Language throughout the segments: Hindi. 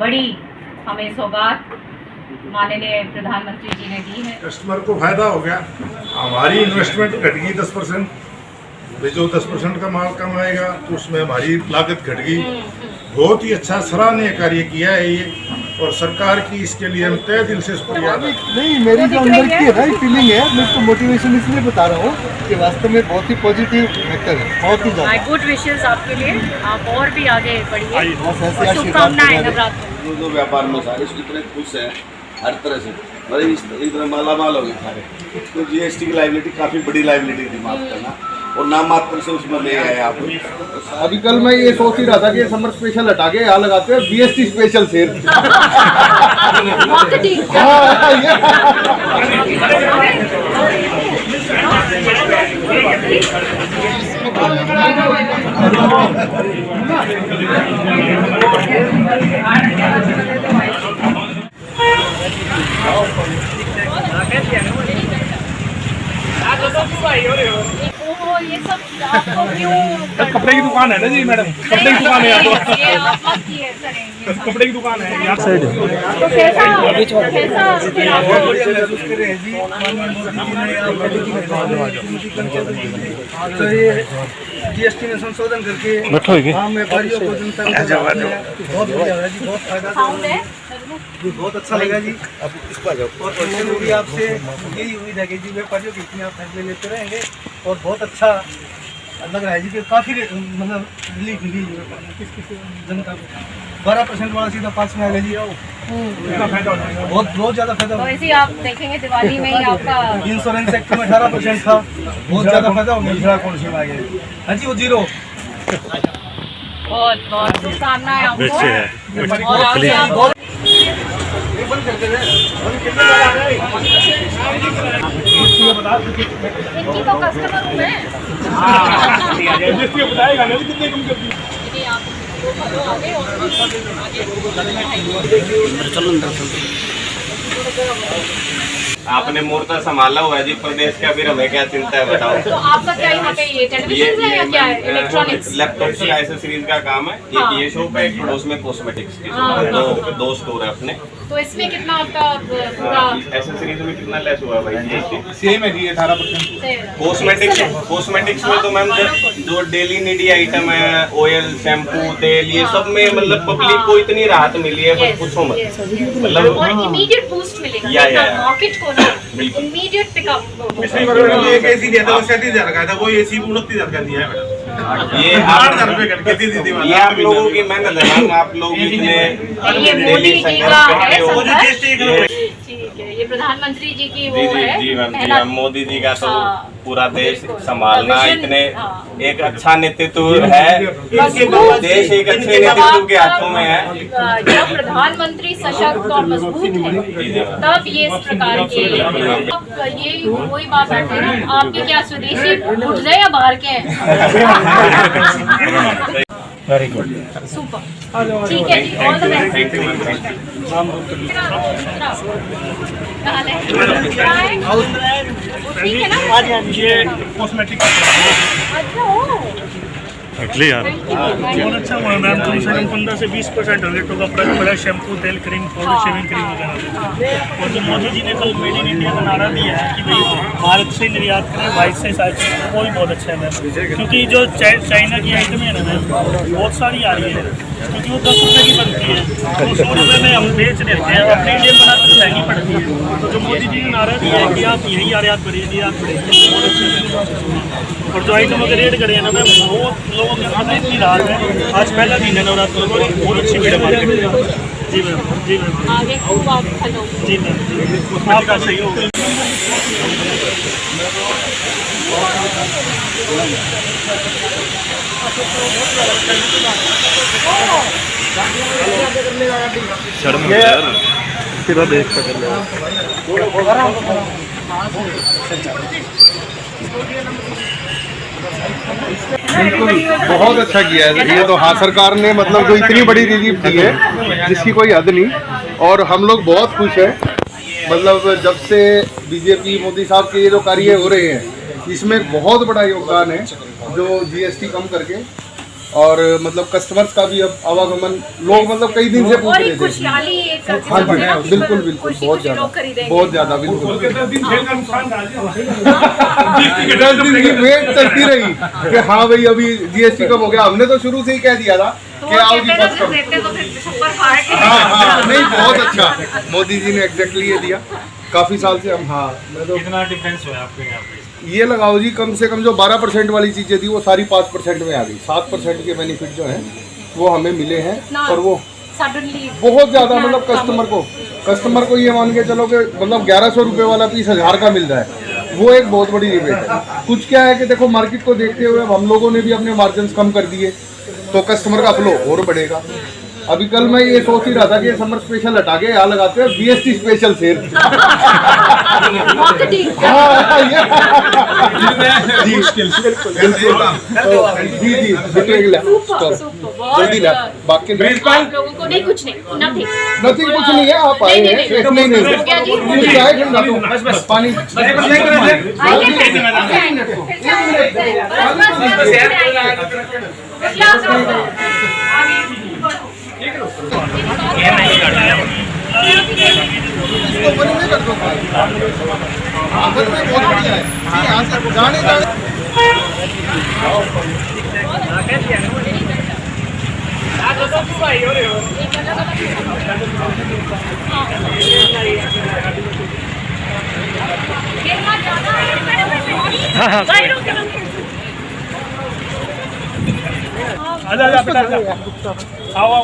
बड़ी हमें सौगात माननीय प्रधानमंत्री जी ने दी है। कस्टमर को फायदा हो गया, हमारी इन्वेस्टमेंट घट गई 10%, जो 10% का माल कम आएगा तो उसमें हमारी लागत घट गई। बहुत ही अच्छा सराहनीय कार्य किया है ये, और सरकार की इसके लिए हम तहे दिल से शुक्रिया। नहीं, मेरी जो अंदर की है ना फीलिंग है, मैं इसको मोटिवेशन इसलिए बता रहा हूँ कि वास्तव में बहुत ही पॉजिटिव फैक्टर है, बहुत ही ज़्यादा। गुड विशेस आपके लिए, आप और भी आगे बढ़िए, शुभकामनाएं नवरात्र। जो व्यापार में सारे इतने खुश है हर तरह से, मतलब इस तरह मालामाल हो गए सारे। तो जीएसटी की लाइबिलिटी काफ़ी बड़ी लाइबिलिटी थी, माफ करना, और नाम मात्र से उसमें ले आए आप। अभी कल मैं ये सोच ही रहा था कि समर स्पेशल हटा के यहाँ लगाते हैं बीएसटी स्पेशल सेल। ये सब आपको क्यों? कपड़े की दुकान है ना जी मैडम, कपड़े की दुकान है यहाँ तो। ये आप मत किए करें, कपड़े की दुकान है यहाँ साइड। तो कैसा फिर आपको? तो ये जीएसटी में संशोधन करके आम व्यापारियों को जनता को बहुत बढ़िया है जी, बहुत फायदा जी, बहुत अच्छा लगा जी। और पैसे भी आपसे यही उम्मीद है कि जी व्यापारियों की इतनी आप फैसले लेते रहेंगे, और बहुत अच्छा लग रहा है जी कि काफ़ी मतलब रिलीफ मिली जनता को। 12% वाला सीधा 5 में आ गया जी, बहुत ज़्यादा फायदा। तो ऐसे आप देखेंगे दिवाली में ही आपका इंश्योरेंस सेक्टर में 18% था, बहुत ज़्यादा फायदा हो गया। कौन सी आ गया? हाँ जी, वो 0। बहुत बहुत शुभकामनाएं आपको। और आगे आप इनकी तो कस्टमर हूँ मैं। बताएगा ना कितने कम कर दी। आपने मूर्ता संभाला हुआ है जी प्रदेश का, फिर हमें क्या चिंता है बताओ। तो आपका क्या यहाँ पे ये टेलीविजन है या क्या है? इलेक्ट्रॉनिक्स, लैपटॉप की एसेसरीज का काम है। हाँ। ये शॉप है, एक पड़ोस में कॉस्मेटिक्स की हाँ। दो स्टोर है अपने। तो इसमें कितना आपका पूरा एसेसरीज में कितना लेस हुआ भाई? सेम है जी 18%। कॉस्मेटिक्स में तो मैम जो डेली नीडी आइटम है, ऑयल, शैम्पू, तेल, ये सब में मतलब पब्लिक को इतनी राहत मिली है, बस पूछो मत। मतलब और इमीडिएट बूस्ट मिलेगा मार्केट को ना, इमीडिएट पिकअप। एक एसी दिया था, वो 37,000 का था, वो एसी 29,000 का दिया है मैडम। ये 8,000 रुपए करके दी थी। ये आप लोगों की मेहनत है मैम, आप लोग इतने ये मोदी जी का है संघर्ष। है। ठीक है, ये प्रधानमंत्री जी की वो जी जी है जी मैम, जी मेहनत। मैम, मोदी जी का तो हाँ, पूरा देश बिल्कुल। संभालना, विजन, इतने हाँ। एक अच्छा नेतृत्व है, मजबूत देश एक अच्छे नेतृत्व के हाथों में है। जब प्रधानमंत्री सशक्त और मजबूत है तब ये इस प्रकार के ये वही बात आती है ना, आपके क्या स्वदेशी उठने या बाहर के हैं? वेरी गुड, सुपर, ठीक है जी, all the best. Thank you ma'am. ठीक है ना? ये कॉस्मेटिक अच्छा यार बहुत अच्छा हुआ मैम, कम से कम 15 से 20% रेट होगा प्राइस पड़ा, शैम्पू, तेल, क्रीम, पाउडर, शेविंग क्रीम वगैरह। और जो मोदी जी ने कल मेड इन इंडिया का नारा दिया है कि भाई भारत से निर्यात करें, 22 से सारी चीज़, वो भी बहुत अच्छा है मैम। क्योंकि जो चाइना की आइटम है ना मैम, बहुत सारी आ रही है, क्योंकि वो 10 रुपये की बनती है, वो 100 रुपये में हम बेच देते हैं, अपने इंडियन बनाते तो महंगी पड़ती है। तो जो मोदी जी ने नारा दिया है कि आप यही आयात बढ़िए, निर्यात बढ़िए, बहुत अच्छा। और जो आइटमों के रेट करे हैं ना मैम, बहुत लोगों के आने इतनी राहत है। आज पहला दिन है नवरात्र को, बहुत अच्छी भीड़ है मार्केट में। जी मैम, जी मैम, आगे खूब आप हेलो। जी मैम, आपका सहयोग। बिल्कुल बहुत अच्छा किया है ये तो। हाँ, सरकार ने मतलब जो इतनी बड़ी रिलीफ दी है जिसकी कोई हद नहीं, और हम लोग बहुत खुश हैं। मतलब जब से बीजेपी मोदी साहब के ये जो कार्य हो रहे हैं, इसमें बहुत बड़ा योगदान है जो जीएसटी कम करके और मतलब कस्टमर्स का भी अब आवागमन, लोग मतलब कई दिन से पूछ और रहे एक थे। खुशहाली एक हाँ किस्म से ना जी, कि बिल्कुल बिल्कुल, खुशी बहुत खुशी ज़्यादा, लोग खरीदेंगे। बहुत ज़्यादा, बिल्कुल। दस दिन की वेट चलती रही कि हाँ भाई अभी जीएसटी कब हो गया। हमने तो शुरू से ही कह दिया था तो कि वो आओ कहते जी हैं ना, बस जब कब। देखते हैं तो फिर सुपर फाड़ के हाँ, नहीं बहुत अच्छा, मोदी जी ने एग्जैक्टली ये दिया। काफ़ी साल से हम, हाँ मैं तो कितना डिफरेंस हुआ आपके यहाँ पे? ये लगाओ जी, कम से कम जो 12% वाली चीज़ें थी वो सारी 5% में आ गई। 7% के बेनिफिट जो हैं वो हमें मिले हैं। और वो सडनली बहुत ज़्यादा मतलब कस्टमर को ये मान के चलो कि मतलब 1100 रुपये वाला पीस 1000 का मिल रहा है, वो एक बहुत बड़ी रिबेट है। कुछ क्या है कि देखो मार्केट को देखते हुए अब हम लोगों ने भी अपने मार्जिन कम कर दिए तो कस्टमर का फ्लो और बढ़ेगा। अभी कल मैं ये सोच ही रहा था कि ये समर स्पेशल हटा के यहाँ लगाते हैं जीएसटी स्पेशल सेल। जी जी जल्दी ला बाकी आप लोगों को नहीं, कुछ नहीं, नथिंग नथिंग, कुछ नहीं है। आप आए हैं, नहीं नहीं हो गया जी, कुछ चाय ठंडा दो, बस पानी आइए, फिर से आइए, फिर से आइए, फिर से आइए, बस, फिर से आइए। क्या करो? आगे बढ़ो। इसको बंद नहीं कर दो। आखिर में बहुत बढ़िया है जी, यहाँ से जाने आओ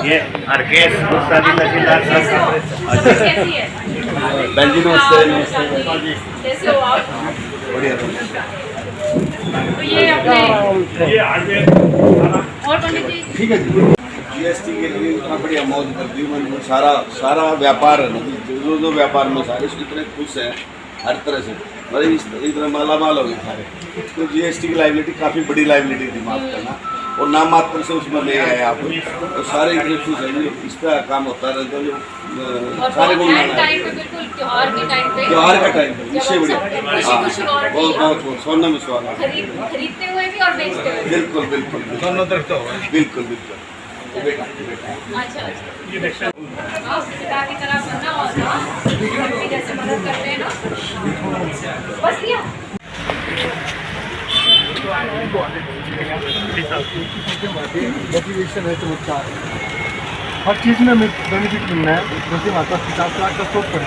ये हरकेश कैसी है? बहन जी नमस्ते। कैसे हो आप? बढ़िया। तो ये अपने और पंडित जी ठीक है जी। जीएसटी के लिए इतना बढ़िया मौज कर दी मैंने। सारा व्यापार है ना, जो व्यापार में सारे इतने खुश हैं हर तरह से, मतलब इस तरह माला माल हो गए सारे। तो जीएसटी की लाइबिलिटी काफ़ी बड़ी लाइबिलिटी थी, माफ करना, और नाम मात्र से उसमें ले आए आप, और सारे इतने खुश हैं। इस तरह काम होता रहता है जो और सारे को बहुत टाइम पे, बिल्कुल त्योहार के टाइम पे, त्योहार का टाइम है, जब इससे हम बढ़िया। सब खुशी हाँ, खुशी और बहुत बहुत बहुत सोना में सुहागा। खरीदते हुए भी और बेचते हुए भी। बिल्कुल बिल्कुल दोनों तरफ तो होगा। बिल्कुल बिल्कुल। बेटा अच्छा अच्छा, आप पिता की तरह बनना और ना मम्मी जैसे मदद करते हैं ना, बस लिया। मोटिवेशन है तो अच्छा हर चीज़ में बेनिफिट मिलना है। जैसे हमारे पास 50 लाख का स्टॉक है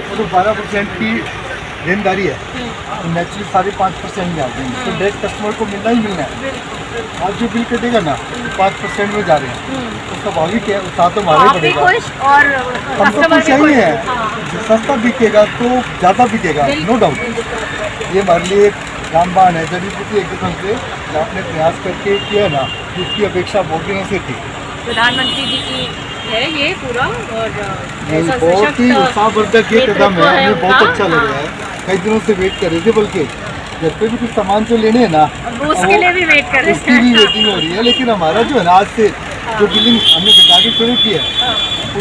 वो तो 12% की देनदारी है, तो नेचुरली 5.5% में आते हैं, तो डायरेक्ट कस्टमर को मिलना ही मिलना है। आज जो बिल कटेगा ना 5% में जा रहे हैं, तो स्वाभाविक है साथ हमारे आप भी बढ़ेगा। खुश और हम तो कस्टमर खुश भी ही खुश। है, हाँ। सस्ता बिकेगा तो ज़्यादा बिकेगा, नो डाउट। ये हमारे लिए एक रामबाण है, जड़ी बूटी एक किस्म से जो आपने प्रयास करके किया ना, जिसकी अपेक्षा बहुत दिनों से थी। प्रधानमंत्री जी की है ये पूरा, और नहीं, ऐसा बहुत ही सशक्त उत्साहवर्धक ये नेतृत्व कदम है, हमें बहुत उनका। अच्छा लग रहा है। कई दिनों से वेट कर रहे थे, बल्कि घर पे भी कुछ सामान तो लेने हैं ना, वो उसके लिए भी वेट कर रहे उसकी भी वेटिंग हो रही है। लेकिन हमारा जो है ना, आज से जो बिलिंग हमने घटा के शुरू की है,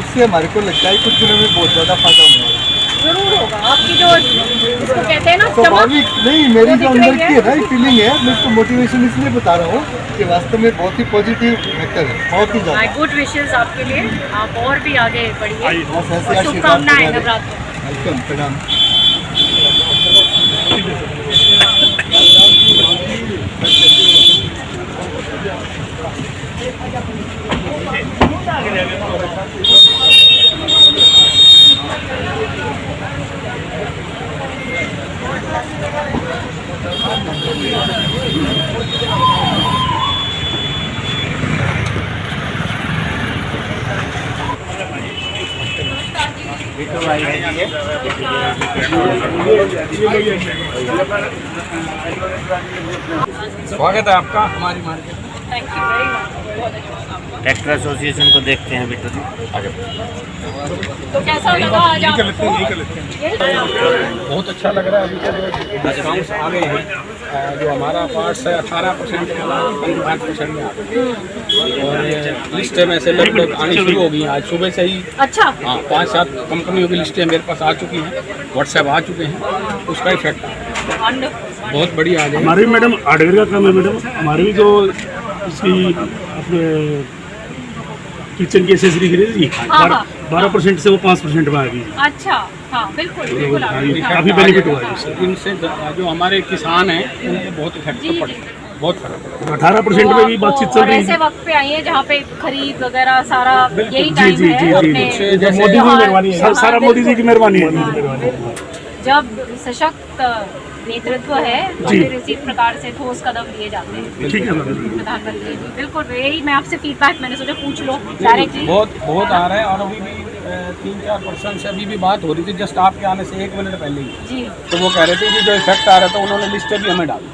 उससे हमारे को लगता है कुछ दिनों में बहुत ज़्यादा फायदा होने वाला है। जरूर होगा। आपकी जो इसको कहते हैं ना चमक, स्वाभाविक नहीं, मेरी वो जो दिख रही अंदर की है ना फीलिंग है, मैं इसको मोटिवेशन इसलिए बता रहा हूँ कि वास्तव में बहुत ही पॉजिटिव फैक्टर है, बहुत ही माय ज़्यादा। गुड विशेस आपके लिए, आप और भी आगे बढ़िए बस ऐसे और आशीर्वाद शुभकामनाएं बना रहे। नवरात्र। वेलकम, प्रणाम। स्वागत है आपका हमारी मार्केट में। थैंक यू वेरी मच, बहुत अच्छा लगा आपका। ट्रैक्टर एसोसिएशन को देखते हैं बिट्टू जी आगे। तो कैसा लगा आज आपको? बहुत अच्छा लग रहा है। अभी जो डिस्काउंट्स आ गए हैं, जो हमारा पार्ट्स है 18% के बाद 5% में आ गए, और लिस्टें में से लगभग आनी शुरू हो गई हैं आज सुबह से ही। अच्छा, हाँ, 5-7 कंपनियों की लिस्टें मेरे पास आ चुकी हैं, व्हाट्सएप आ चुके हैं, उसका इफेक्ट वंडरफुल। बहुत बढ़िया आ जाएगी। हमारे भी मैडम हार्डवेयर का काम है मैडम, हमारे भी जो इसकी अपने किचन की एसेसरी खरीदी 12% से वो 5% में आ गई। अच्छा, हाँ बिल्कुल बिल्कुल काफ़ी बेनिफिट हुआ है इससे। इनसे जो हमारे किसान हैं उनको बहुत इफेक्ट जी, पड़े, बहुत फर्क। 18% में भी बातचीत चल रही ऐसे है। वक्त पे आई है जहाँ पे खरीद वगैरह सारा यही जी टाइम जी जी है जी अपने जी, मोदी जी की मेहरबानी है, सारा मोदी जी की मेहरबानी है। जब सशक्त नेतृत्व है तो जी। फिर इसी प्रकार से ठोस कदम लिए जाते हैं ठीक है मैडम। प्रधानमंत्री जी। बिल्कुल यही मैं आपसे फीडबैक मैंने सोचा पूछ लो डायरेक्टली। बहुत आ रहा है और अभी भी 3-4% से अभी भी बात हो रही थी जस्ट आपके आने से 1 मिनट पहले ही। जी तो वो कह रहे थे कि जो इफेक्ट आ रहा था उन्होंने लिस्टें भी हमें डाली।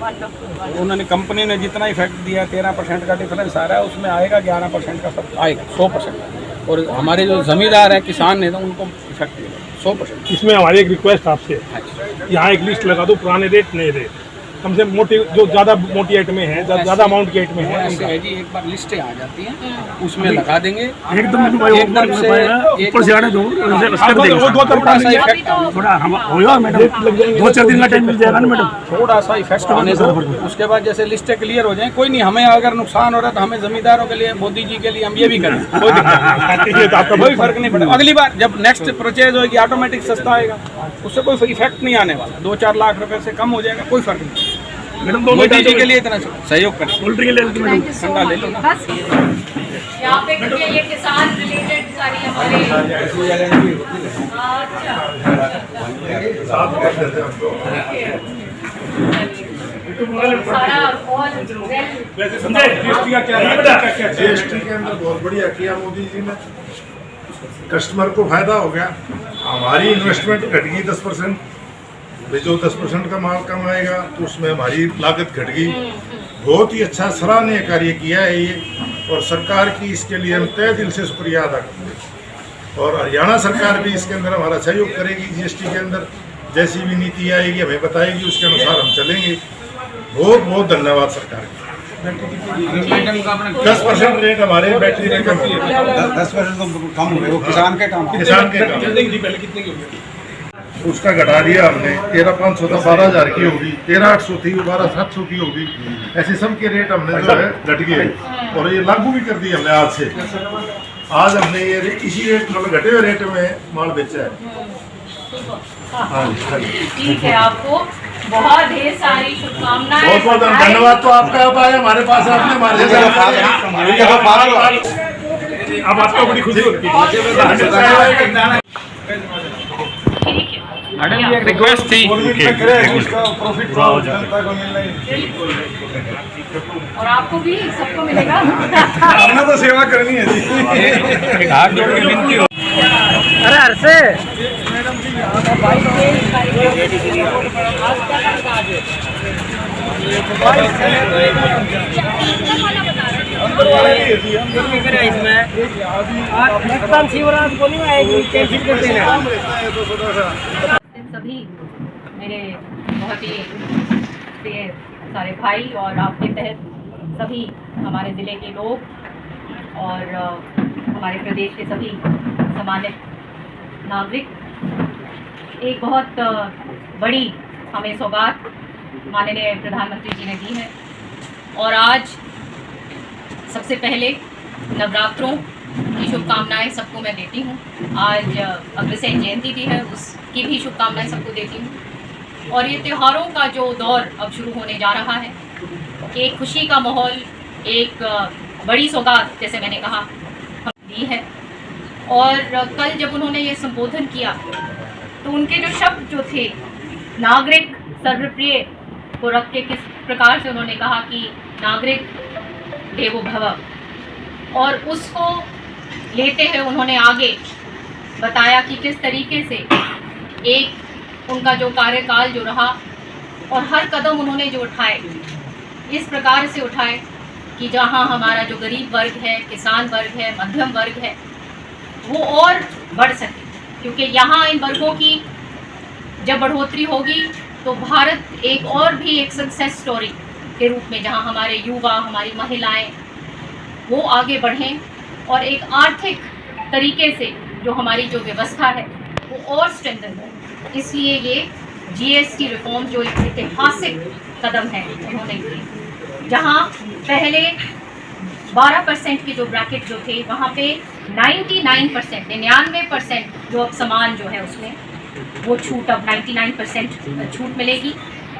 वंडरफुल। उन्होंने कंपनी ने जितना इफेक्ट दिया 13% का डिफरेंस आ रहा है उसमें आएगा 11% का सब आएगा 100%। और हमारे जो जमींदार है किसान ने तो उनको इफेक्ट दिया 100%। इसमें हमारी एक रिक्वेस्ट आपसे, यहाँ एक लिस्ट लगा दो पुराने रेट नए रेट, कम से मोटी जो ज़्यादा मोटी आइटमें हैं, ज़्यादा अमाउंट की आइटमें हैं ऐसे है जी, एक बार लिस्टें आ जाती हैं उसमें लगा देंगे एकदम भाई ऊपर से आने दो, कर देंगे वो 2-4 सा इफेक्ट थोड़ा हम होगा मैडम, 2-4 दिन का टाइम मिल जाएगा ना मैडम। थोड़ा सा इफेक्ट आने दो, उसके बाद जैसे लिस्टें क्लियर हो जाएं। कोई नहीं, हमें अगर नुकसान हो रहा है तो हमें जमींदारों के लिए, मोदी जी के लिए हम ये भी करें, कोई दिक्कत नहीं, कोई फर्क नहीं पड़ेगा। अगली बार जब नेक्स्ट परचेज होगी ऑटोमेटिक सस्ता आएगा, उससे कोई इफेक्ट नहीं आने वाला। 2-4 लाख रुपए से कम हो जाएगा, कोई फर्क नहीं। मैडम मोदी जी के लिए इतना सहयोग करें। पोल्ट्री के लिए मैडम ठंडा ले लो ना। बस यहाँ पे क्योंकि ये किसान रिलेटेड सारी हमारे सारा और जीएसटी के अंदर बहुत बढ़िया किया मोदी जी ने, कस्टमर को फायदा हो गया, हमारी इन्वेस्टमेंट घट गई 10%। जो 10% का माल कम आएगा तो उसमें हमारी लागत घट गई। बहुत ही अच्छा सराहनीय कार्य किया है ये, और सरकार की इसके लिए हम तहे दिल से शुक्रिया अदा करते हैं। और हरियाणा सरकार भी इसके अंदर हमारा सहयोग करेगी। जीएसटी के अंदर जैसी भी नीति आएगी हमें बताएगी, उसके अनुसार हम चलेंगे। बहुत बहुत धन्यवाद सरकार का। 10% रेट हमारे बैटरी रेट कम है, 10% तो कम हो गए, किसान के काम उसका घटा दिया हमने। 13,500 था 12,000 की होगी, 13,800 थी 12,700 की होगी। ऐसे सब के रेट हमने जो है घट गए, और ये लागू भी कर दिए हमने आज से। आज हमने ये इसी रेट मतलब घटे हुए रेट में माल बेचा है। हाँ जी, ठीक है, आपको बहुत ढेर सारी शुभकामनाएं। बहुत बहुत धन्यवाद। तो आपका है हमारे पास, आपने हमारे अब आपको बड़ी खुशी होती है। मैडम ये एक रिक्वेस्ट थी, प्रॉफिट जनता को मिलना और आपको भी सबको मिलेगा। हमने तो सेवा करनी है जी। एक हाथ जोड़ के विनती हो। अरे हर्षे सभी मेरे बहुत ही प्रिय सारे भाई और आपके तहत सभी हमारे ज़िले के लोग और हमारे प्रदेश के सभी सम्मानित नागरिक, एक बहुत बड़ी हमें सौगात माननीय प्रधानमंत्री जी ने दी है। और आज सबसे पहले नवरात्रों की शुभकामनाएं सबको मैं देती हूँ। आज अग्रसेन जयंती भी है, उसकी भी शुभकामनाएं सबको देती हूँ। और ये त्योहारों का जो दौर अब शुरू होने जा रहा है, एक खुशी का माहौल, एक बड़ी सौगात जैसे मैंने कहा दी है। और कल जब उन्होंने ये संबोधन किया तो उनके जो शब्द जो थे, नागरिक सर्वप्रिय को रख के किस प्रकार से उन्होंने कहा कि नागरिक देवो भव, और उसको लेते हुए उन्होंने आगे बताया कि किस तरीके से एक उनका जो कार्यकाल जो रहा और हर कदम उन्होंने जो उठाए इस प्रकार से उठाए कि जहां हमारा जो गरीब वर्ग है, किसान वर्ग है, मध्यम वर्ग है, वो और बढ़ सके। क्योंकि यहाँ इन वर्गों की जब बढ़ोतरी होगी तो भारत एक और भी एक सक्सेस स्टोरी के रूप में, जहाँ हमारे युवा, हमारी महिलाएं वो आगे बढ़ें और एक आर्थिक तरीके से जो हमारी जो व्यवस्था है वो और स्ट्रेंथन हो। इसलिए ये जीएसटी रिफॉर्म जो एक ऐतिहासिक कदम है उन्होंने की, जहां पहले 12% के जो ब्रैकेट जो थे वहां पे 99% जो अब सामान जो है उसमें वो छूट अब 99% छूट मिलेगी,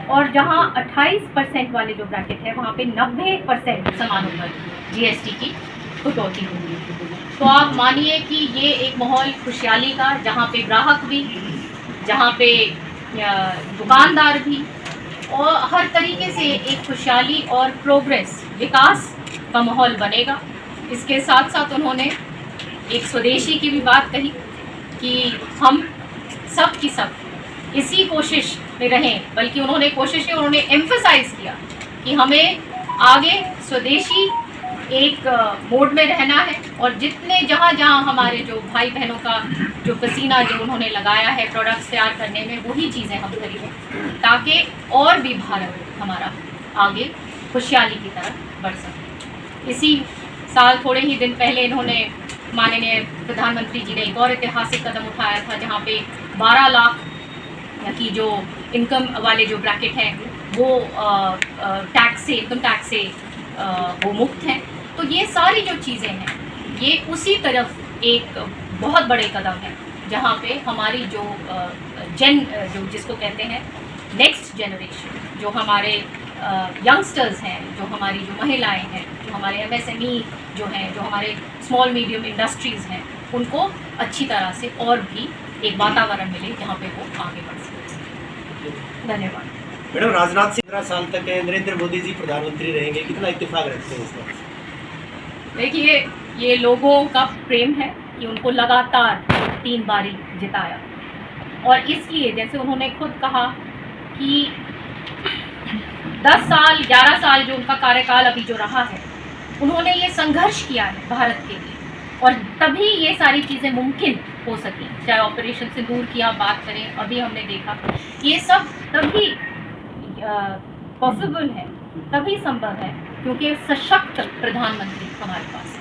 और जहां 28% वाले जो ब्रैकेट है वहां पे 90% सामानों पर जीएसटी की कटौती होगी। तो आप मानिए कि ये एक माहौल खुशहाली का, जहां पे ग्राहक भी, जहां पे दुकानदार भी, और हर तरीके से एक खुशहाली और प्रोग्रेस, विकास का माहौल बनेगा। इसके साथ साथ उन्होंने एक स्वदेशी की भी बात कही कि हम सब की सब इसी कोशिश में रहें, बल्कि उन्होंने कोशिश की, उन्होंने एम्फसाइज किया कि हमें आगे स्वदेशी एक मोड में रहना है, और जितने जहाँ हमारे जो भाई बहनों का जो पसीना जो उन्होंने लगाया है प्रोडक्ट्स तैयार करने में, वही चीज़ें हम खरीदें ताकि और भी भारत हमारा आगे खुशहाली की तरफ बढ़ सके। इसी साल थोड़े ही दिन पहले इन्होंने, माननीय प्रधानमंत्री जी ने एक और ऐतिहासिक कदम उठाया था, जहाँ पे 12 लाख की जो इनकम वाले जो ब्रैकेट हैं वो टैक्स से, इनकम टैक्स से वो मुक्त हैं। तो ये सारी जो चीज़ें हैं ये उसी तरफ एक बहुत बड़े कदम हैं, जहाँ पे हमारी जो जो जिसको कहते हैं नेक्स्ट जनरेशन, जो हमारे यंगस्टर्स हैं, जो हमारी जो महिलाएं हैं, जो हमारे एमएसएमई जो हैं, जो हमारे स्मॉल मीडियम इंडस्ट्रीज़ हैं, उनको अच्छी तरह से और भी एक वातावरण मिले जहाँ पे वो आगे बढ़ सकें। धन्यवाद। मैडम, राजनाथ सिंह 15 साल तक नरेंद्र मोदी जी प्रधानमंत्री रहेंगे, कितना इत्तेफाक रखते हैं इस बात से? देखिए, ये लोगों का प्रेम है कि उनको लगातार 3 बारी जिताया, और इसलिए जैसे उन्होंने खुद कहा कि 10 साल 11 साल जो उनका कार्यकाल अभी जो रहा है, उन्होंने ये संघर्ष किया है भारत के लिए, और तभी ये सारी चीज़ें मुमकिन हो सकी। चाहे ऑपरेशन सिंदूर की आप बात करें, अभी हमने देखा ये सब तभी पॉसिबल है, तभी संभव है क्योंकि सशक्त प्रधानमंत्री हमारे पास है।